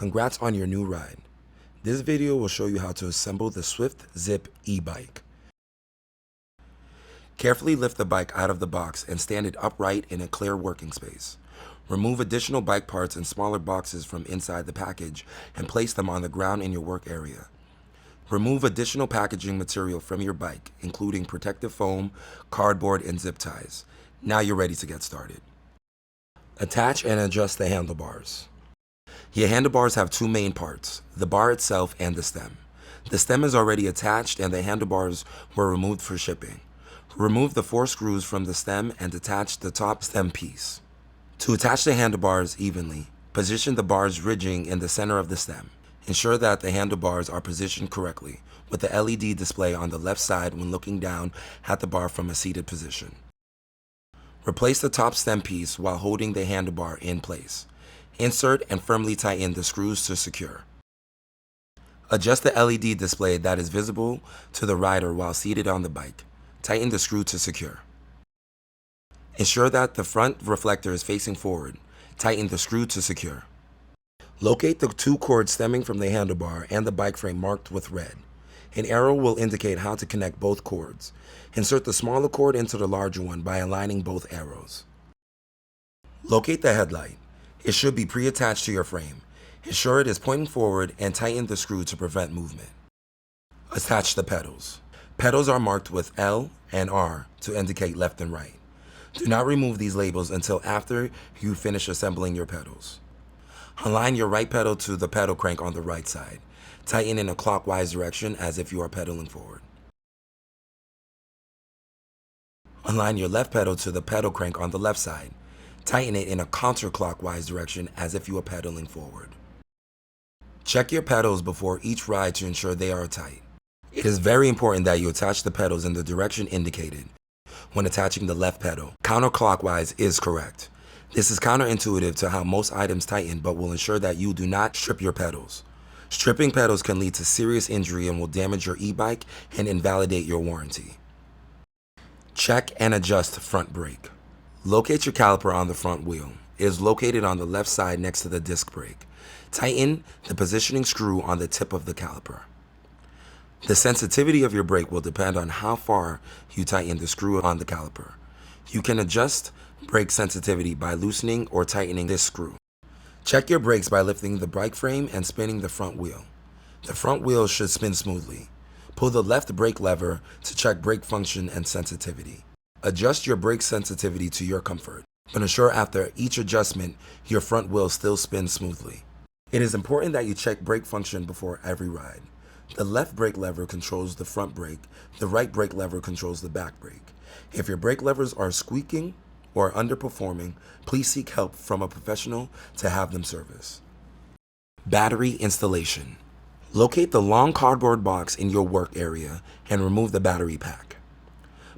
Congrats on your new ride. This video will show you how to assemble the SWFT Zip e-bike. Carefully lift the bike out of the box and stand it upright in a clear working space. Remove additional bike parts and smaller boxes from inside the package and place them on the ground in your work area. Remove additional packaging material from your bike, including protective foam, cardboard, and zip ties. Now you're ready to get started. Attach and adjust the handlebars. Your handlebars have two main parts, the bar itself and the stem. The stem is already attached and the handlebars were removed for shipping. Remove the 4 screws from the stem and attach the top stem piece. To attach the handlebars evenly, position the bars ridging in the center of the stem. Ensure that the handlebars are positioned correctly, with the LED display on the left side when looking down at the bar from a seated position. Replace the top stem piece while holding the handlebar in place. Insert and firmly tighten the screws to secure. Adjust the LED display that is visible to the rider while seated on the bike. Tighten the screw to secure. Ensure that the front reflector is facing forward. Tighten the screw to secure. Locate the 2 cords stemming from the handlebar and the bike frame marked with red. An arrow will indicate how to connect both cords. Insert the smaller cord into the larger one by aligning both arrows. Locate the headlight. It should be pre-attached to your frame. Ensure it is pointing forward and tighten the screw to prevent movement. Attach the pedals. Pedals are marked with L and R to indicate left and right. Do not remove these labels until after you finish assembling your pedals. Align your right pedal to the pedal crank on the right side. Tighten in a clockwise direction as if you are pedaling forward. Align your left pedal to the pedal crank on the left side. Tighten it in a counterclockwise direction as if you are pedaling forward. Check your pedals before each ride to ensure they are tight. It is very important that you attach the pedals in the direction indicated. When attaching the left pedal, counterclockwise is correct. This is counterintuitive to how most items tighten, but will ensure that you do not strip your pedals. Stripping pedals can lead to serious injury and will damage your e-bike and invalidate your warranty. Check and adjust front brake. Locate your caliper on the front wheel. It is located on the left side next to the disc brake. Tighten the positioning screw on the tip of the caliper. The sensitivity of your brake will depend on how far you tighten the screw on the caliper. You can adjust brake sensitivity by loosening or tightening this screw. Check your brakes by lifting the bike frame and spinning the front wheel. The front wheel should spin smoothly. Pull the left brake lever to check brake function and sensitivity. Adjust your brake sensitivity to your comfort, but ensure after each adjustment your front wheel still spins smoothly. It is important that you check brake function before every ride. The left brake lever controls the front brake, the right brake lever controls the back brake. If your brake levers are squeaking or underperforming, please seek help from a professional to have them serviced. Battery installation. Locate the long cardboard box in your work area and remove the battery pack.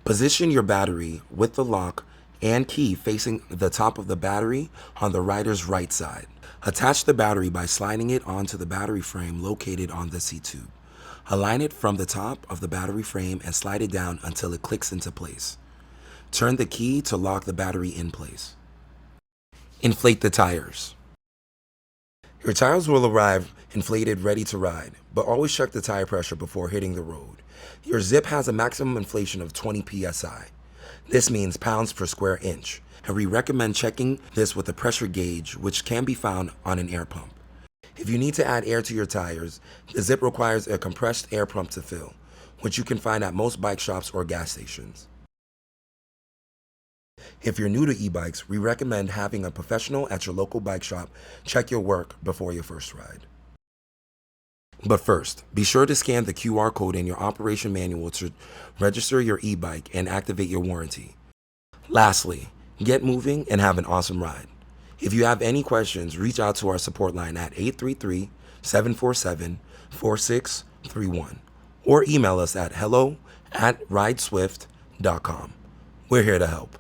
Position your battery with the lock and key facing the top of the battery on the rider's right side. Attach the battery by sliding it onto the battery frame located on the seat tube. Align it from the top of the battery frame and slide it down until it clicks into place. Turn the key to lock the battery in place. Inflate the tires. Your tires will arrive inflated, ready to ride, but always check the tire pressure before hitting the road. Your Zip has a maximum inflation of 20 psi. This means pounds per square inch, and we recommend checking this with a pressure gauge, which can be found on an air pump. If you need to add air to your tires, the Zip requires a compressed air pump to fill, which you can find at most bike shops or gas stations. If you're new to e-bikes, we recommend having a professional at your local bike shop check your work before your first ride. But first, be sure to scan the QR code in your operation manual to register your e-bike and activate your warranty. Lastly, get moving and have an awesome ride. If you have any questions, reach out to our support line at 833-747-4631 or email us at hello@rideswift.com. We're here to help.